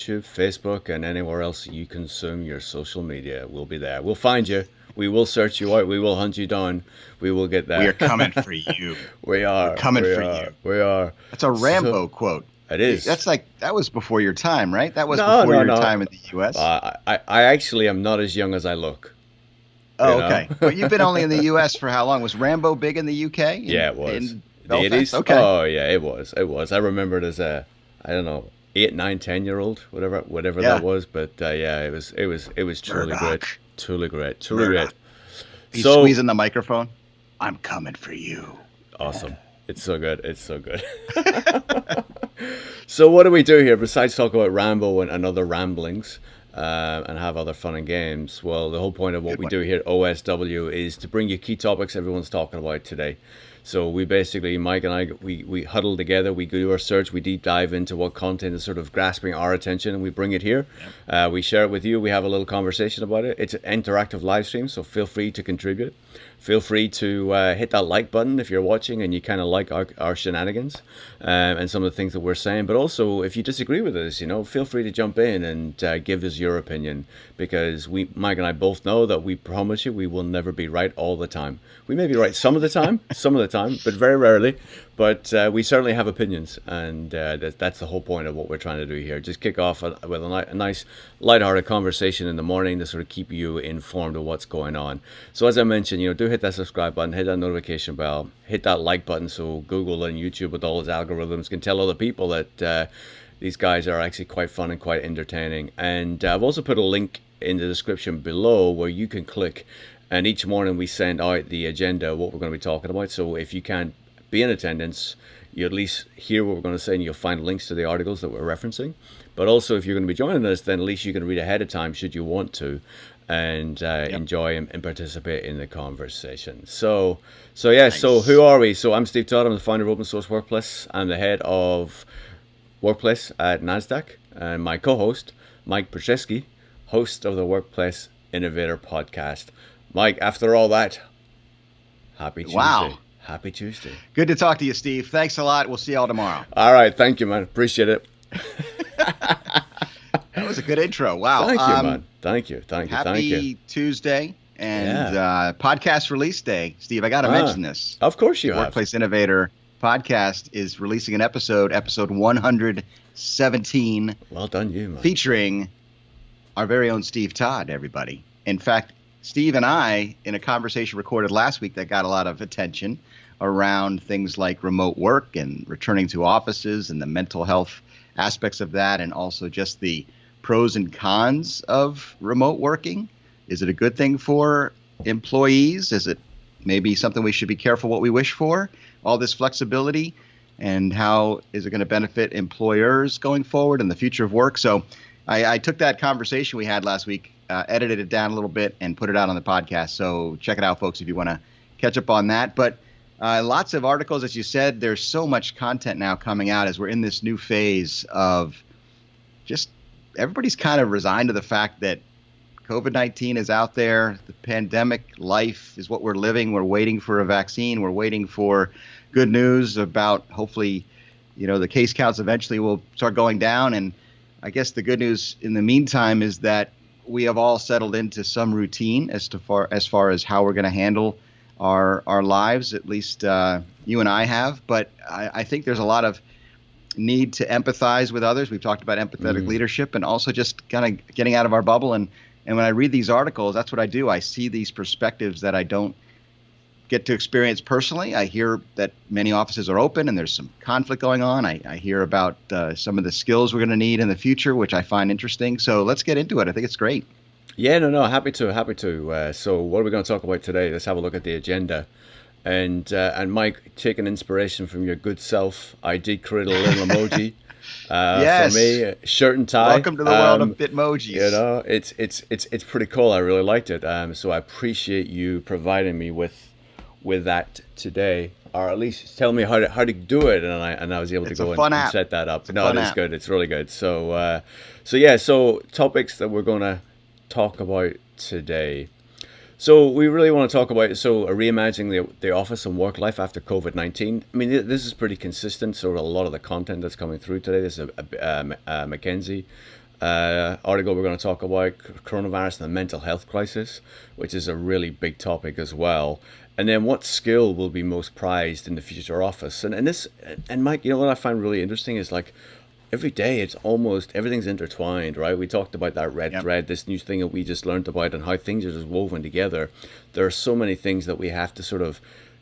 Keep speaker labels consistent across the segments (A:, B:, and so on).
A: YouTube, Facebook, and anywhere else you consume your social media. We'll be there. We'll find you. We will search you out. We will hunt you down. We will get
B: We
A: there.
B: are coming for you.
A: We are.
B: We're coming
A: we
B: for
A: are.
B: you.
A: We are.
B: That's a Rambo quote.
A: It is.
B: That's like, that was before your time, right? That was
A: No,
B: before
A: no,
B: your
A: no.
B: time in the U.S.
A: I actually am not as young as I look.
B: Oh,
A: you know?
B: okay. But you've been only in the U.S. for how long? Was Rambo big in the U.K.?
A: Yeah, it was.
B: In
A: The
B: Belfast?
A: 80s?
B: Okay.
A: Oh, yeah, it was. It was. I remember it as a, I don't know, 8, 9, 10-year-old, whatever
B: Yeah.
A: that was. But yeah, it was truly
B: Murdoch.
A: great. Truly great. Truly
B: Murdoch.
A: great.
B: He's
A: So
B: squeezing the microphone. I'm coming for you.
A: awesome. It's so good. It's so good. So what do we do here besides talk about Rambo and other ramblings and have other fun and games? Well, the whole point of what
B: Good
A: we
B: one.
A: do here at OSW is to bring you key topics everyone's talking about today. So we basically, Mike and I, we huddle together, we do our search, we deep dive into what content is sort of grasping our attention, and we bring it here. We share it with you. We have a little conversation about it. It's an interactive live stream, so feel free to contribute. Feel free to hit that like button if you're watching and you kind of like our shenanigans and some of the things that we're saying. But also, if you disagree with us, feel free to jump in and give us your opinion, because Mike and I both know that we promise you we will never be right all the time. We may be right some of the time, but very rarely. But we certainly have opinions, and that's the whole point of what we're trying to do here. Just kick off with a nice, lighthearted conversation in the morning to sort of keep you informed of what's going on. So as I mentioned, do hit that subscribe button, hit that notification bell, hit that like button, so Google and YouTube with all its algorithms can tell other people that these guys are actually quite fun and quite entertaining. And I've also put a link in the description below where you can click, and each morning we send out the agenda of what we're going to be talking about. So if you can't be in attendance, you at least hear what we're going to say, and you'll find links to the articles that we're referencing. But also, if you're going to be joining us, then at least you can read ahead of time should you want to, and enjoy and participate in the conversation. So yeah.
B: Nice.
A: So who are we? So I'm Steve Todd. I'm the founder of Open Source Workplace. I'm the head of Workplace at NASDAQ, and my co-host, Mike Brzeski, host of the Workplace Innovator Podcast. Mike, after all that, happy Tuesday.
B: Wow.
A: Happy Tuesday.
B: Good to talk to you, Steve. Thanks a lot. We'll see y'all tomorrow.
A: All right. Thank you, man. Appreciate it.
B: That was a good intro. Wow.
A: Thank you, man. Thank you.
B: Happy Tuesday and podcast release day. Steve, I got to mention this.
A: Of course you have.
B: Workplace Innovator Podcast is releasing an episode 117.
A: Well done, you, man.
B: Featuring our very own Steve Todd, everybody. In fact, Steve and I, in a conversation recorded last week that got a lot of attention around things like remote work and returning to offices and the mental health aspects of that, and also just the pros and cons of remote working. Is it a good thing for employees? Is it maybe something we should be careful what we wish for? All this flexibility, and how is it going to benefit employers going forward in the future of work? So I took that conversation we had last week, edited it down a little bit, and put it out on the podcast. So check it out, folks, if you want to catch up on that. But lots of articles, as you said. There's so much content now coming out as we're in this new phase of just everybody's kind of resigned to the fact that COVID-19 is out there. The pandemic life is what we're living. We're waiting for a vaccine. We're waiting for good news about, hopefully, the case counts eventually will start going down. And I guess the good news in the meantime is that we have all settled into some routine as far as how we're going to handle our lives. At least you and I have. But I think there's a lot of need to empathize with others. We've talked about empathetic leadership, and also just kind of getting out of our bubble. And when I read these articles, that's what I do. I see these perspectives that I don't get to experience personally. I hear that many offices are open and there's some conflict going on. I hear about some of the skills we're going to need in the future, which I find interesting. So let's get into it. I think it's great.
A: Yeah, no, happy to. So what are we going to talk about today? Let's have a look at the agenda. And Mike, taking inspiration from your good self, I did create a little emoji
B: Yes.
A: for me, shirt and tie.
B: Welcome to the world of Bitmojis.
A: It's pretty cool. I really liked it. So I appreciate you providing me with that today, or at least tell me how to do it, and I was able to go and set that up. No, it is good. It's really good. So topics that we're going to talk about today. So we really want to talk about reimagining the office and work life after COVID-19. I mean, this is pretty consistent. So a lot of the content that's coming through today, this is a McKinsey article we're going to talk about coronavirus and the mental health crisis, which is a really big topic as well. And then what skill will be most prized in the future office? And Mike, what I find really interesting is like every day it's almost everything's intertwined, right? We talked about that red thread, this new thing that we just learned about, and how things are just woven together. There are so many things that we have to sort of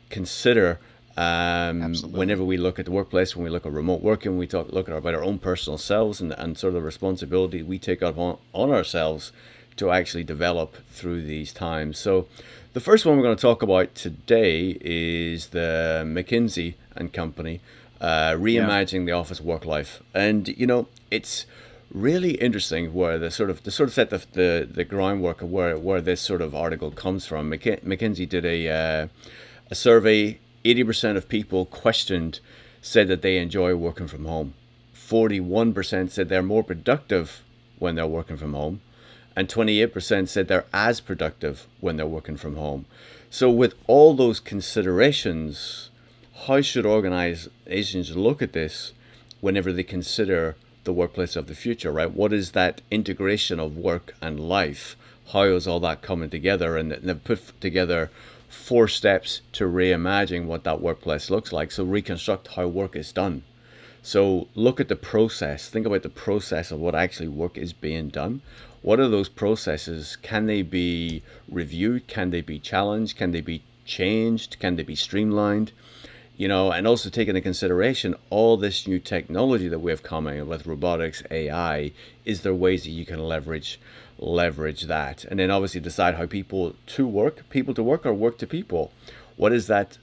A: consider whenever we look at the workplace, when we look at remote working, we look about our own personal selves and sort of the responsibility we take up on ourselves to actually develop through these times. So the first one we're going to talk about today is the McKinsey and Company, reimagining the office work life. And it's really interesting where the sort of set the groundwork of where this sort of article comes from. McKinsey did a survey. 80% of people questioned said that they enjoy working from home. 41% said they're more productive when they're working from home. And 28% said they're as productive when they're working from home. So with all those considerations, how should organizations look at this whenever they consider the workplace of the future, right? What is that integration of work and life? How is all that coming together? And they've put together 4 steps to reimagine what that workplace looks like. So reconstruct how work is done. So look at the process. Think about the process of what actually work is being done. What are those processes? Can they be reviewed? Can they be challenged? Can they be changed? Can they be streamlined? And also take into consideration all this new technology that we have coming with robotics, AI. Is there ways that you can leverage that? And then obviously decide how people to work or work to people. What is that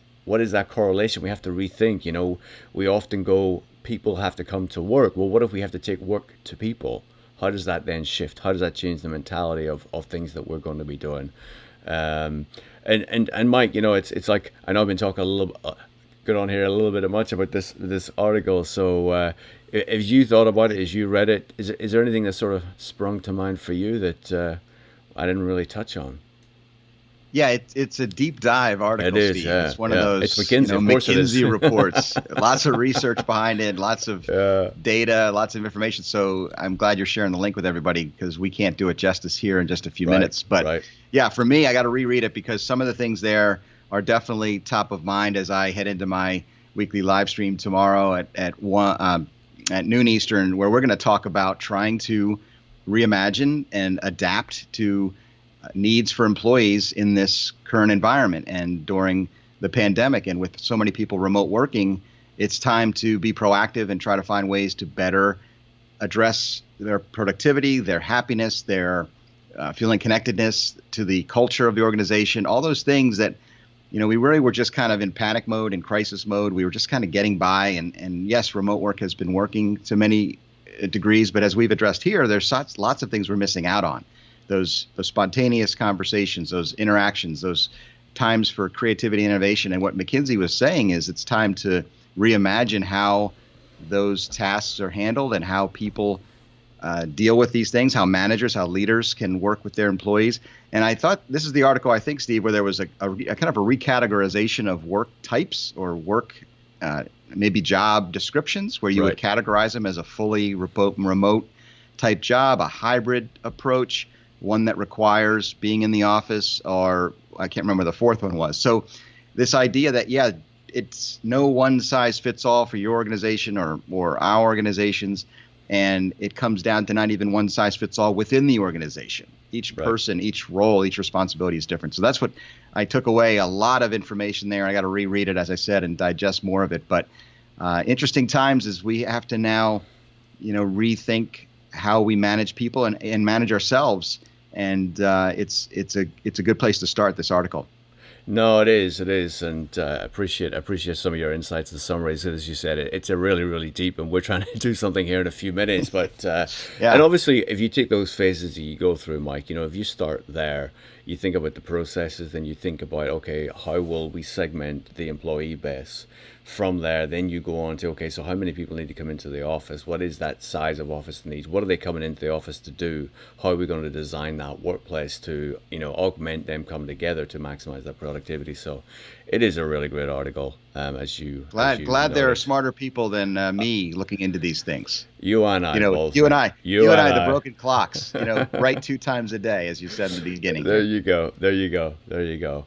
A: correlation? We have to rethink. We often go, people have to come to work. Well, what if we have to take work to people? How does that then shift? How does that change the mentality of things that we're going to be doing? And Mike, it's like, I know I've been talking a little bit much about this article. So if you thought about it, as you read it, is there anything that sort of sprung to mind for you that I didn't really touch on?
B: Yeah, it's a deep dive article,
A: it is,
B: Steve.
A: Yeah.
B: It's one of those
A: it's McKinsey, of course
B: McKinsey reports. Lots of research behind it, lots of data, lots of information. So I'm glad you're sharing the link with everybody because we can't do it justice here in just a few minutes. But yeah, for me, I got to reread it because some of the things there are definitely top of mind as I head into my weekly live stream tomorrow at noon Eastern, where we're going to talk about trying to reimagine and adapt to needs for employees in this current environment and during the pandemic. And with so many people remote working, it's time to be proactive and try to find ways to better address their productivity, their happiness, their feeling connectedness to the culture of the organization, all those things that we really were just kind of in panic mode and crisis mode. We were just kind of getting by. And yes, remote work has been working to many degrees, but as we've addressed here, there's lots of things we're missing out on. Those spontaneous conversations, those interactions, those times for creativity and innovation. And what McKinsey was saying is it's time to reimagine how those tasks are handled and how people deal with these things, how managers, how leaders can work with their employees. And I thought this is the article, I think, Steve, where there was a kind of a recategorization of work types or work, maybe job descriptions, where you would categorize them as a fully remote type job, a hybrid approach, one that requires being in the office, or I can't remember the fourth one was. So this idea that, it's no one size fits all for your organization or our organizations. And it comes down to not even one size fits all within the organization. Each person, each role, each responsibility is different. So that's what I took away, a lot of information there. I got to reread it, as I said, and digest more of it. But interesting times as we have to now, rethink how we manage people and manage ourselves. And it's a good place to start this article.
A: No, it is, and appreciate some of your insights and summaries. As you said, it's a really, really deep, and we're trying to do something here in a few minutes. But and obviously, if you take those phases that you go through, Mike, if you start there, you think about the processes, then you think about, okay, how will we segment the employee base? From there, then you go on to, okay, so how many people need to come into the office? What is that size of office needs? What are they coming into the office to do? How are we going to design that workplace to, augment them coming together to maximize that productivity? So it is a really great article, as you
B: Glad there are
A: noted.
B: smarter people than me looking into these things.
A: You and I both,
B: you and
A: mate.
B: I, you and I, the broken clocks. Right 2 times a day, as you said in the beginning.
A: There you go. There you go. There you go.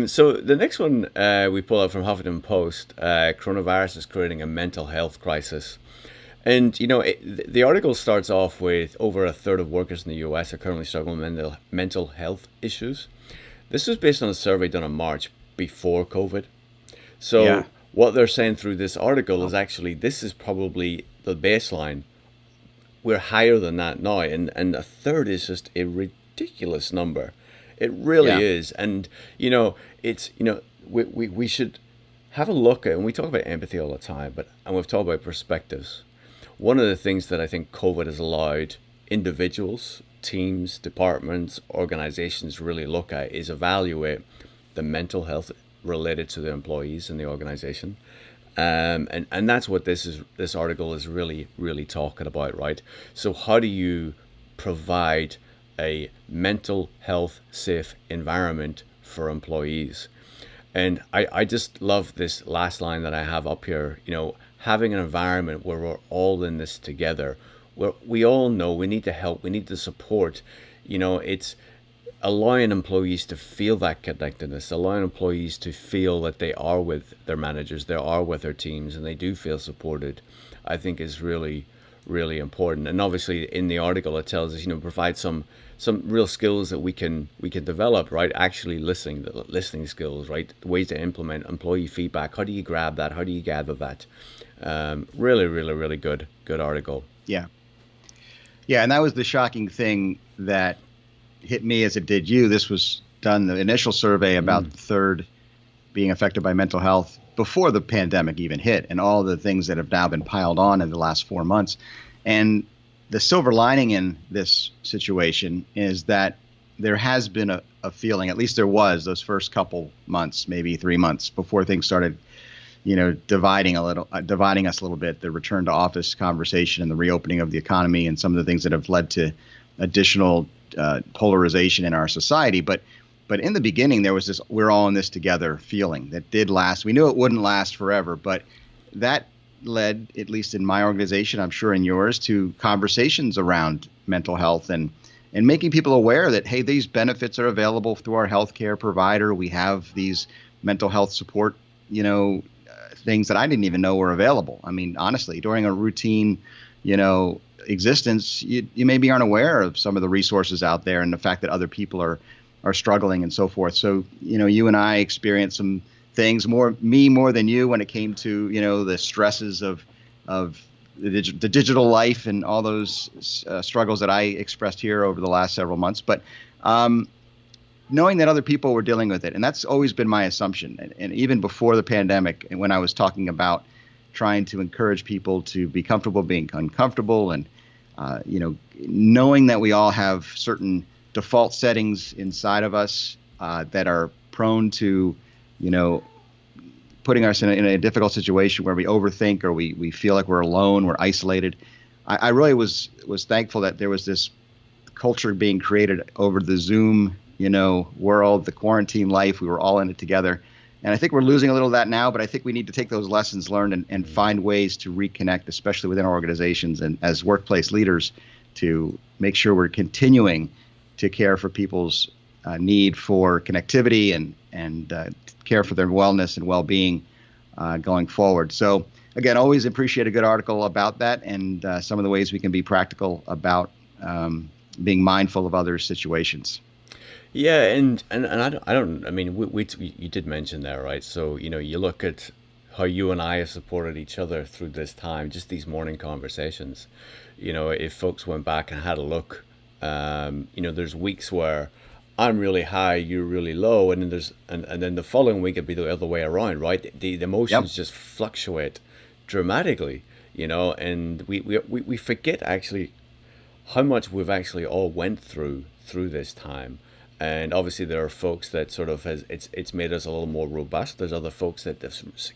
A: So the next one we pull out from Huffington Post, coronavirus is creating a mental health crisis. And, the article starts off with over a third of workers in the US are currently struggling with mental health issues. This was based on a survey done in March before COVID. So
B: Yeah.
A: what they're saying through this article is actually this is probably the baseline. We're higher than that now. And a third is just a ridiculous number. It really
B: Yeah.
A: is. And, it's, we should have a look at, and we talk about empathy all the time, and we've talked about perspectives. One of the things that I think COVID has allowed individuals, teams, departments, organizations really look at is evaluate the mental health related to the employees in the organization. And that's what this article is really, really talking about, right? So how do you provide a mental health safe environment for employees? And I just love this last line that I have up here, having an environment where we're all in this together, where we all know we need to help, we need to support, it's allowing employees to feel that connectedness, allowing employees to feel that they are with their managers, they are with their teams, and they do feel supported, I think is really, really important. And obviously in the article it tells us, provide some real skills that we can develop, right? Actually listening, the listening skills, right? Ways to implement employee feedback. How do you grab that? How do you gather that? Really, really, really good article.
B: Yeah. Yeah, and that was the shocking thing that hit me as it did you. This was done, the initial survey about the third being affected by mental health before the pandemic even hit, and all the things that have now been piled on in the last 4 months. And the silver lining in this situation is that there has been a feeling, at least there was those first couple months, maybe 3 months before things started, dividing us a little bit, the return to office conversation and the reopening of the economy and some of the things that have led to additional polarization in our society. But in the beginning, there was this we're all in this together feeling that did last. We knew it wouldn't last forever, but that led, at least in my organization, I'm sure in yours, to conversations around mental health and making people aware that, hey, these benefits are available through our healthcare provider. We have these mental health support, things that I didn't even know were available. I mean, honestly, during a routine, existence, you maybe aren't aware of some of the resources out there and the fact that other people are struggling and so forth. So, you and I experienced some things, more than you, when it came to, the stresses of the digital life and all those struggles that I expressed here over the last several months. But knowing that other people were dealing with it, and that's always been my assumption. And even before the pandemic, and when I was talking about trying to encourage people to be comfortable being uncomfortable, and knowing that we all have certain default settings inside of us that are prone to, putting us in a difficult situation where we overthink or we feel like we're alone, we're isolated. I really was thankful that there was this culture being created over the Zoom, world, the quarantine life. We were all in it together. And I think we're losing a little of that now, but I think we need to take those lessons learned and find ways to reconnect, especially within our organizations and as workplace leaders, to make sure we're continuing to care for people's need for connectivity and care for their wellness and well-being going forward. So again, always appreciate a good article about that and some of the ways we can be practical about being mindful of others' situations.
A: Yeah, and I mean, you did mention there, right? So, you look at how you and I have supported each other through this time, just these morning conversations. If folks went back and had a look, there's weeks where I'm really high, you're really low, and then the following week it'd be the other way around, right? The emotions just fluctuate dramatically, and we forget actually how much we've actually all went through this time. And obviously there are folks that sort of it's made us a little more robust. There's other folks that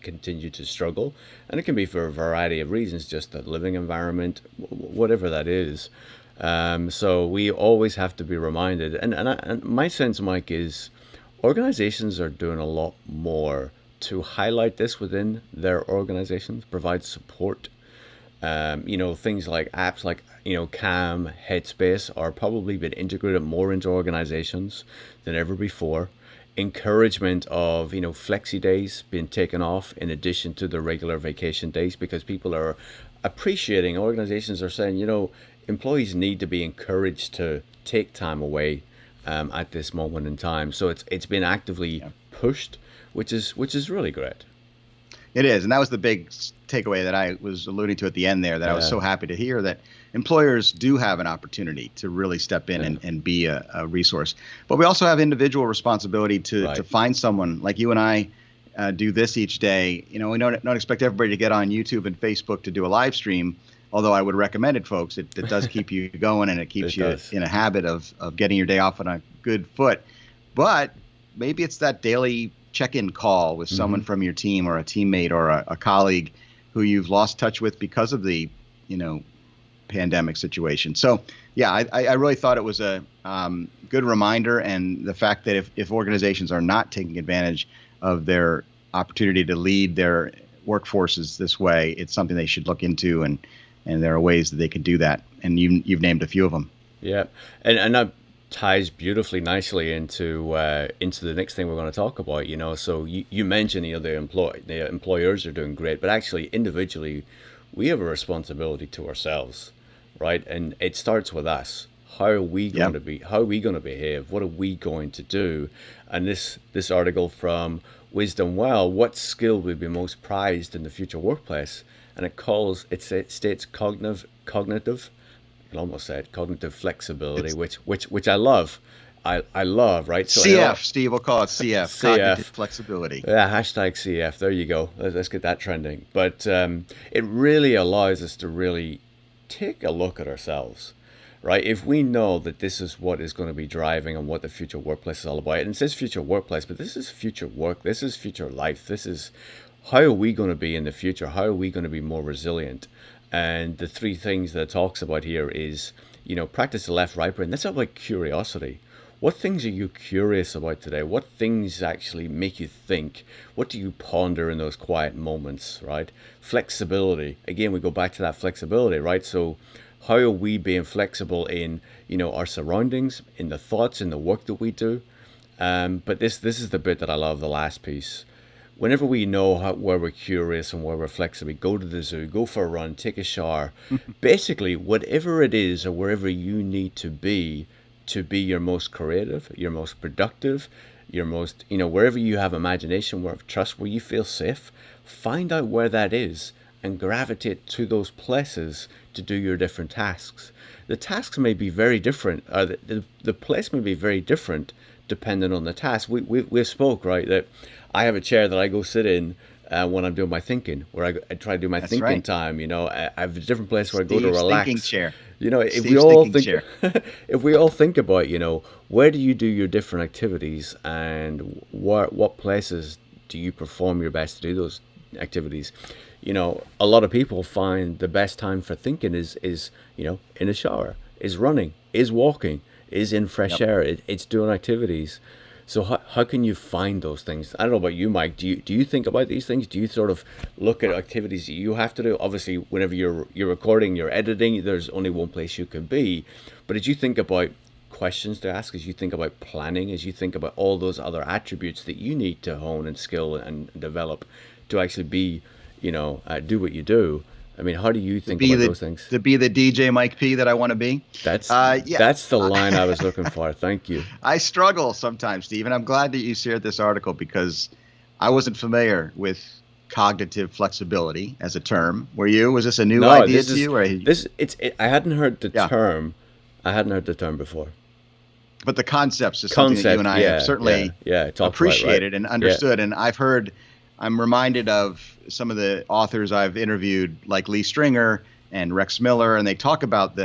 A: continue to struggle, and it can be for a variety of reasons, just the living environment, whatever that is. So we always have to be reminded. And my sense, Mike, is organizations are doing a lot more to highlight this within their organizations, provide support. Things like apps like, Calm, Headspace are probably been integrated more into organizations than ever before. Encouragement of, flexi days being taken off in addition to the regular vacation days, because people are appreciating, organizations are saying, employees need to be encouraged to take time away at this moment in time. So it's been actively pushed, which is really great.
B: It is, and that was the big takeaway that I was alluding to at the end there, that I was so happy to hear that employers do have an opportunity to really step in and be a resource. But we also have individual responsibility to find someone like you and I do this each day. We don't expect everybody to get on YouTube and Facebook to do a live stream, although I would recommend it, folks. It does keep you going, and it keeps you in a habit of getting your day off on a good foot. But maybe it's that daily check-in call with someone from your team or a teammate or a colleague who you've lost touch with because of the, pandemic situation. So, I really thought it was a good reminder, and the fact that if organizations are not taking advantage of their opportunity to lead their workforces this way, it's something they should look into, and there are ways that they could do that. And you've named a few of them. Yeah,
A: and that ties beautifully nicely into the next thing we're going to talk about. So you mentioned the employers are doing great, but actually individually we have a responsibility to ourselves, right? And it starts with us. How are we going to be? How are we going to behave? What are we going to do? And this article from Wisdom Well, what skill will be most prized in the future workplace? And it states cognitive. I almost said cognitive flexibility, which I love. I love, right?
B: So CF, Steve, we'll call it CF, cognitive flexibility.
A: Yeah, hashtag CF. There you go. Let's get that trending. But it really allows us to really take a look at ourselves, right? If we know that this is what is going to be driving and what the future workplace is all about, and it says future workplace, but this is future work. This is future life. This is how are we going to be in the future? How are we going to be more resilient? And the three things that it talks about here is, practice the left, right brain. That's about curiosity. What things are you curious about today? What things actually make you think? What do you ponder in those quiet moments, right? Flexibility. Again, we go back to that flexibility, right? So how are we being flexible in, our surroundings, in the thoughts, in the work that we do? But this is the bit that I love, the last piece. Whenever we know where we're curious and where we're flexible, go to the zoo, go for a run, take a shower. Basically, whatever it is or wherever you need to be your most creative, your most productive, your most, wherever you have imagination, where trust, where you feel safe, find out where that is and gravitate to those places to do your different tasks. The tasks may be very different. The place may be very different depending on the task. We spoke, right, that I have a chair that I go sit in when I'm doing my thinking, where I try to do my thinking time. I have a different place where I go to relax.
B: Thinking chair.
A: If we all think, if we all think about, where do you do your different activities, and what places do you perform your best to do those activities? A lot of people find the best time for thinking is in a shower, is running, is walking, is in fresh air. It's doing activities. So how can you find those things? I don't know about you, Mike. Do you think about these things? Do you sort of look at activities that you have to do? Obviously, whenever you're recording, you're editing, there's only one place you can be. But as you think about questions to ask, as you think about planning, as you think about all those other attributes that you need to hone and skill and develop to actually be, do what you do. I mean, how do you think about those things?
B: To be the DJ Mike P that I want to be?
A: That's the line I was looking for. Thank you.
B: I struggle sometimes, Steve, and I'm glad that you shared this article because I wasn't familiar with cognitive flexibility as a term. Were you? Was this a new idea to you?
A: I hadn't heard the term. I hadn't heard the term before.
B: But the concepts is something that you and I have certainly appreciated and understood. And I'm reminded of some of the authors I've interviewed, like Lee Stringer and Rex Miller, and they talk about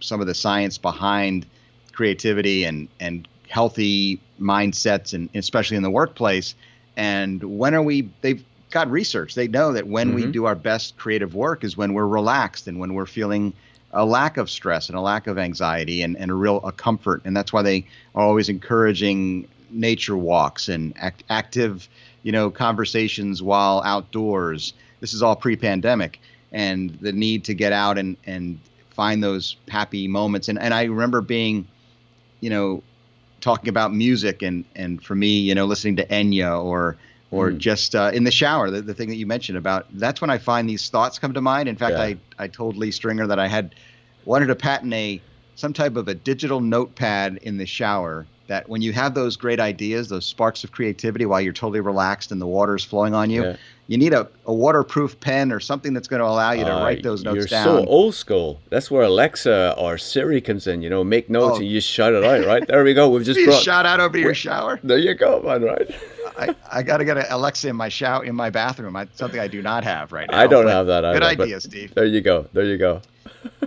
B: some of the science behind creativity and healthy mindsets, and especially in the workplace. And they've got research. They know that when we do our best creative work is when we're relaxed and when we're feeling a lack of stress and a lack of anxiety and a comfort. And that's why they are always encouraging nature walks and active, conversations while outdoors. This is all pre-pandemic, and the need to get out and find those happy moments. And I remember being, talking about music and for me, listening to Enya or just in the shower, the thing that you mentioned about, that's when I find these thoughts come to mind. In fact, I told Lee Stringer that I wanted to patent some type of a digital notepad in the shower, that when you have those great ideas, those sparks of creativity while you're totally relaxed and the water's flowing on you, you need a waterproof pen or something that's going to allow you to write those notes down.
A: You're so old school. That's where Alexa or Siri comes in, make notes and you just shout it out, right? There we go. We've just brought...
B: shout out over to your shower.
A: There you go, man, right?
B: I got to get an Alexa in my shower, in my bathroom. Something I do not have right now.
A: I don't have that either.
B: Good idea, Steve.
A: There you go.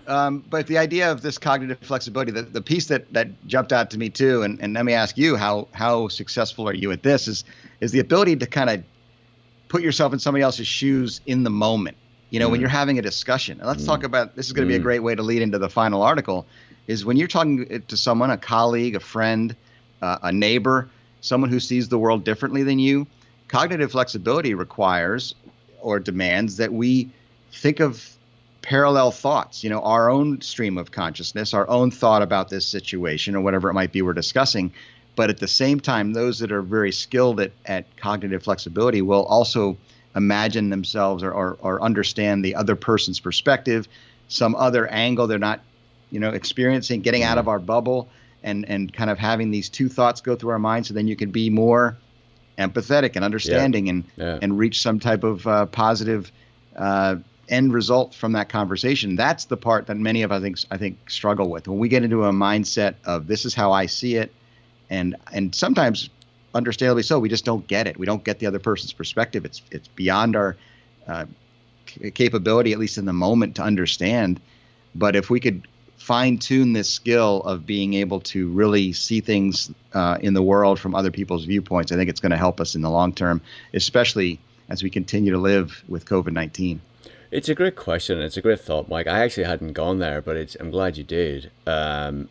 B: But the idea of this cognitive flexibility, the piece that jumped out to me too, and let me ask you, how successful are you at this, is the ability to kind of put yourself in somebody else's shoes in the moment, when you're having a discussion. And let's talk about, this is going to be a great way to lead into the final article, is when you're talking to someone, a colleague, a friend, a neighbor, someone who sees the world differently than you, cognitive flexibility requires or demands that we think of parallel thoughts, our own stream of consciousness, our own thought about this situation or whatever it might be we're discussing. But at the same time, those that are very skilled at cognitive flexibility will also imagine themselves or understand the other person's perspective, some other angle they're not, experiencing, getting out of our bubble and kind of having these two thoughts go through our minds. So then you can be more empathetic and understanding and reach some type of positive end result from that conversation. That's the part that many of us I think struggle with. When we get into a mindset of this is how I see it, and sometimes understandably so, we just don't get it. We don't get the other person's perspective. It's beyond our capability, at least in the moment, to understand. But if we could fine-tune this skill of being able to really see things in the world from other people's viewpoints, I think it's going to help us in the long term, especially as we continue to live with COVID-19.
A: It's a great question. It's a great thought, Mike. I actually hadn't gone there, but I'm glad you did. And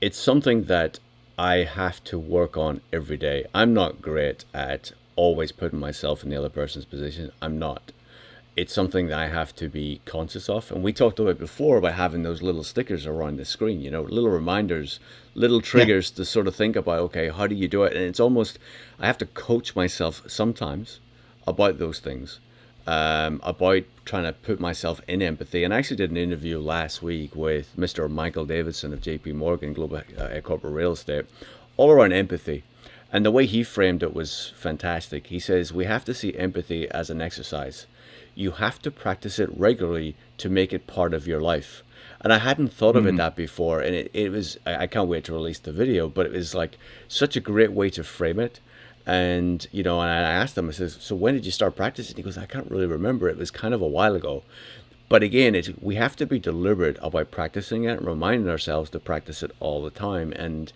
A: it's something that I have to work on every day. I'm not great at always putting myself in the other person's position. I'm not. It's something that I have to be conscious of. And we talked about before about having those little stickers around the screen, little reminders, little triggers to sort of think about, okay, how do you do it? And it's almost, I have to coach myself sometimes about those things. About trying to put myself in empathy. And I actually did an interview last week with Mr. Michael Davidson of JP Morgan Global Corporate Real Estate, all around empathy. And the way he framed it was fantastic. He says, we have to see empathy as an exercise. You have to practice it regularly to make it part of your life. And I hadn't thought of it that before. And it was, I can't wait to release the video, but it was like such a great way to frame it. And, and I asked him, I says, so when did you start practicing? He goes, I can't really remember. It was kind of a while ago. But again, we have to be deliberate about practicing it and reminding ourselves to practice it all the time. And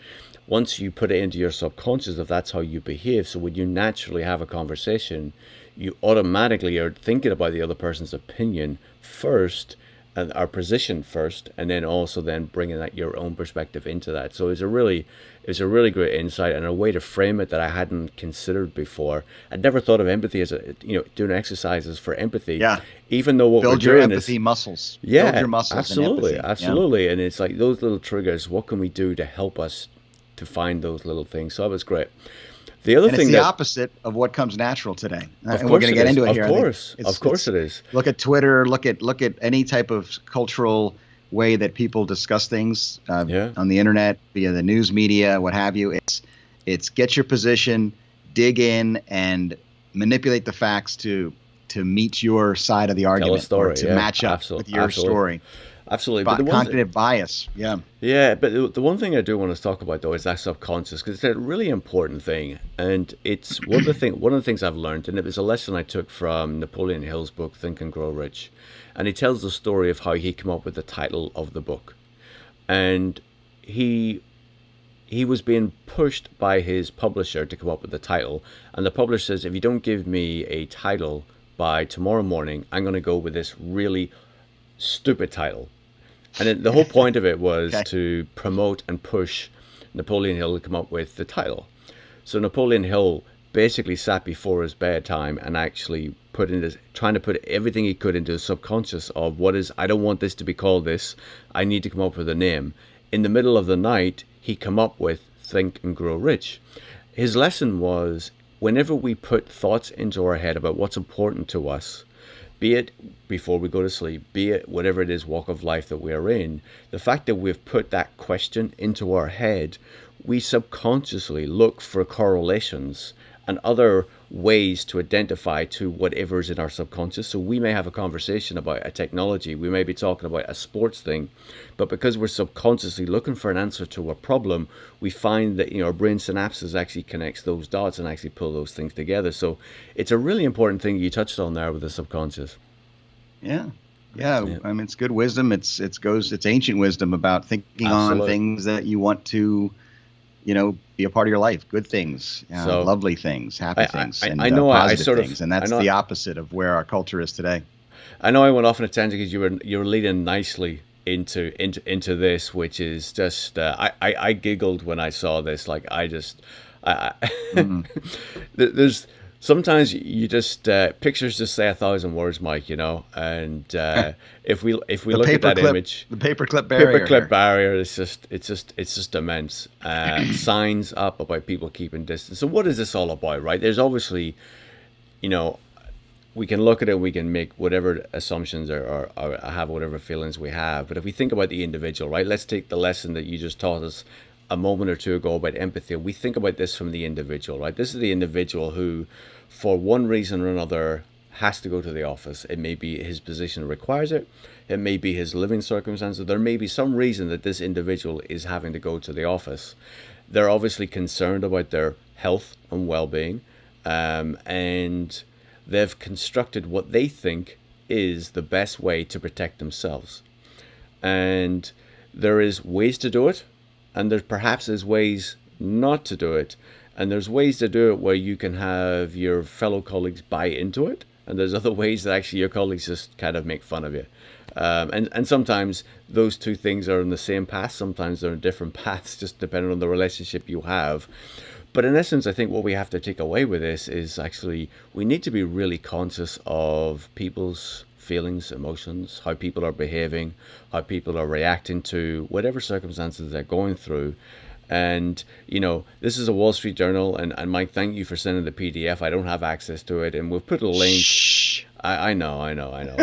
A: once you put it into your subconscious, if that's how you behave, so when you naturally have a conversation, you automatically are thinking about the other person's opinion first, and our position first, and then also then bringing that your own perspective into that. So it's a really great insight and a way to frame it that I hadn't considered before. I'd never thought of empathy as doing exercises for empathy.
B: Yeah.
A: Even though what
B: build
A: we're doing
B: your empathy muscles.
A: Yeah,
B: build your muscles.
A: Absolutely,
B: and
A: absolutely. And it's like those little triggers. What can we do to help us to find those little things? So that was great. The other thing
B: it's the opposite of what comes natural today.
A: And
B: we're going to get into it here.
A: Of course it is.
B: Look at Twitter. Look at any type of cultural way that people discuss things on the internet, via the news media, what have you. It's get your position, dig in, and manipulate the facts to meet your side of the argument,
A: tell a story,
B: or to match up with your story.
A: Absolutely.
B: But cognitive bias. Yeah.
A: Yeah. But the one thing I do want to talk about, though, is that subconscious, because it's a really important thing. And it's one of the things I've learned, and it was a lesson I took from Napoleon Hill's book, Think and Grow Rich. And he tells the story of how he came up with the title of the book. And he he was being pushed by his publisher to come up with a title, and the publisher says, if you don't give me a title by tomorrow morning, I'm going to go with this really stupid title. And the whole point of it was to promote and push Napoleon Hill to come up with the title. So Napoleon Hill basically sat before his bedtime and actually trying to put everything he could into his subconscious of I don't want this to be called this. I need to come up with a name. In the middle of the night, he come up with Think and Grow Rich. His lesson was, whenever we put thoughts into our head about what's important to us, be it before we go to sleep, be it whatever it is walk of life that we are in, the fact that we've put that question into our head, we subconsciously look for correlations and other ways to identify to whatever is in our subconscious. So we may have a conversation about a technology, we may be talking about a sports thing, but because we're subconsciously looking for an answer to a problem, we find that our brain synapses actually connects those dots and actually pull those things together. So it's a really important thing you touched on there with the subconscious.
B: Yeah. I mean, it's good wisdom. It's ancient wisdom about thinking on things that you want to be a part of your life, good things, lovely things, happy things, and positive things. And that's the opposite of where our culture is today.
A: I know I went off on a tangent because you were leading nicely into this, which is just I giggled when I saw this. Like there's sometimes you just pictures just say 1,000 words, Mike. And if we look at that image,
B: the paperclip barrier,
A: it's just immense. Signs up about people keeping distance. So what is this all about, right? There's obviously, we can look at it, we can make whatever assumptions or have whatever feelings we have. But if we think about the individual, right? Let's take the lesson that you just taught us a moment or two ago about empathy. We think about this from the individual, right? This is the individual who, for one reason or another, has to go to the office. It may be his position requires it. It may be his living circumstances. There may be some reason that this individual is having to go to the office. They're obviously concerned about their health and well-being, and they've constructed what they think is the best way to protect themselves. And there is ways to do it, and there perhaps is ways not to do it. And there's ways to do it where you can have your fellow colleagues buy into it, and there's other ways that actually your colleagues just kind of make fun of you. And sometimes those two things are on the same path, sometimes they're on different paths, just depending on the relationship you have. But in essence, I think what we have to take away with this is actually we need to be really conscious of people's feelings, emotions, how people are behaving, how people are reacting to whatever circumstances they're going through. And, this is a Wall Street Journal, and Mike, thank you for sending the PDF. I don't have access to it, and we'll put a link.
B: Shh.
A: I know.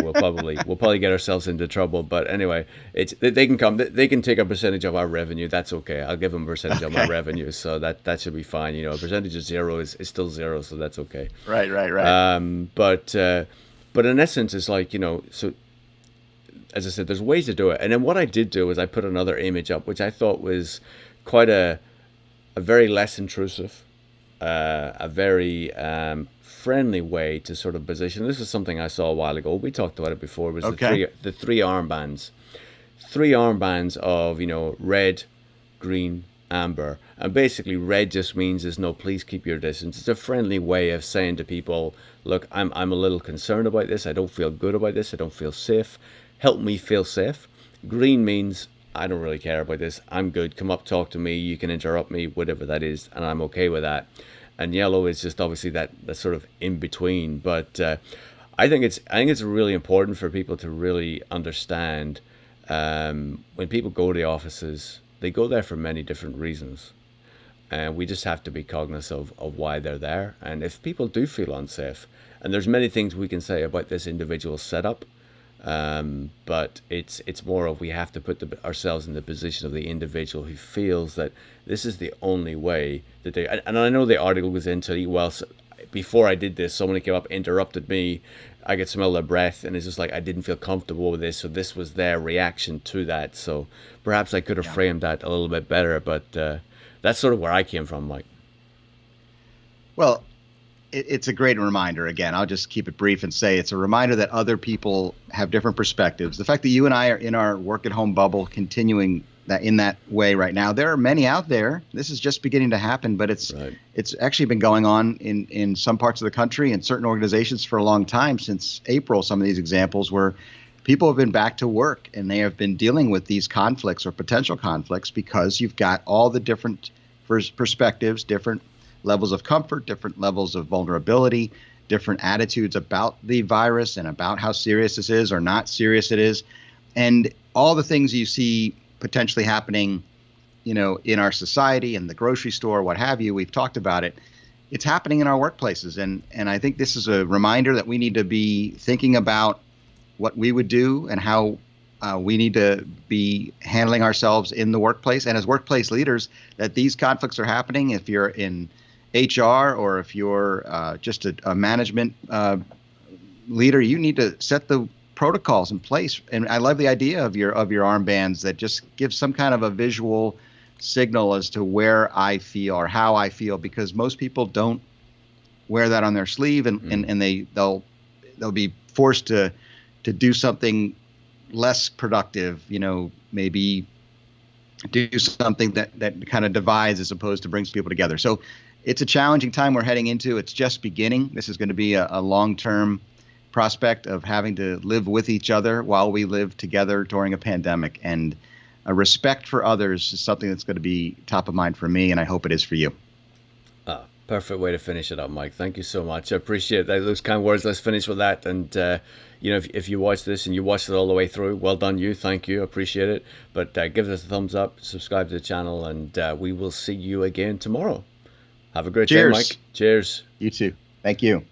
A: We'll probably get ourselves into trouble, but anyway, they can take a percentage of our revenue. That's okay. I'll give them a percentage of my revenue, so that should be fine. A percentage of zero is still zero, so that's okay.
B: Right.
A: But in essence, it's like, so as I said, there's ways to do it. And then what I did do is I put another image up, which I thought was quite a very less intrusive, a very friendly way to sort of position. This is something I saw a while ago. We talked about it before. It was the three armbands. 3 armbands of, red, green, amber. And basically red just means please keep your distance. It's a friendly way of saying to people, look, I'm a little concerned about this. I don't feel good about this. I don't feel safe. Help me feel safe. Green means I don't really care about this. I'm good. Come up, talk to me. You can interrupt me, whatever that is, and I'm okay with that. And yellow is just obviously that sort of in between. But I think it's really important for people to really understand when people go to the offices, they go there for many different reasons. And we just have to be cognizant of why they're there. And if people do feel unsafe, and there's many things we can say about this individual setup, but it's more of we have to put ourselves in the position of the individual who feels that this is the only way that they. And I know the article was into, well, before I did this, somebody came up, interrupted me. I could smell their breath, and it's just like I didn't feel comfortable with this. So this was their reaction to that. So perhaps I could have framed that a little bit better, but that's sort of where I came from, Mike.
B: Well, it's a great reminder. Again, I'll just keep it brief and say it's a reminder that other people have different perspectives. The fact that you and I are in our work at home bubble, continuing, that in that way right now. There are many out there. This is just beginning to happen, but it's actually been going on in some parts of the country and certain organizations for a long time, since April. Some of these examples where people have been back to work and they have been dealing with these conflicts or potential conflicts, because you've got all the different perspectives, different levels of comfort, different levels of vulnerability, different attitudes about the virus and about how serious this is or not serious it is. And all the things you see potentially happening, in our society, in the grocery store, what have you, we've talked about it. It's happening in our workplaces. And I think this is a reminder that we need to be thinking about what we would do and how we need to be handling ourselves in the workplace. And as workplace leaders, that these conflicts are happening. If you're in HR or if you're just a management leader, you need to set the protocols in place. And I love the idea of your armbands that just gives some kind of a visual signal as to where I feel or how I feel, because most people don't wear that on their sleeve, and they'll be forced to do something less productive, maybe do something that kind of divides as opposed to brings people together. So it's a challenging time we're heading into. It's just beginning. This is going to be a long-term prospect of having to live with each other while we live together during a pandemic. And a respect for others is something that's going to be top of mind for me, and I hope it is for you.
A: Perfect way to finish it up, Mike. Thank you so much. I appreciate that. Those kind words. Let's finish with that. And, if you watch this and you watched it all the way through, well done you. Thank you. I appreciate it. But give us a thumbs up, subscribe to the channel, and we will see you again tomorrow. Have a great day, Mike. Cheers.
B: You too. Thank you.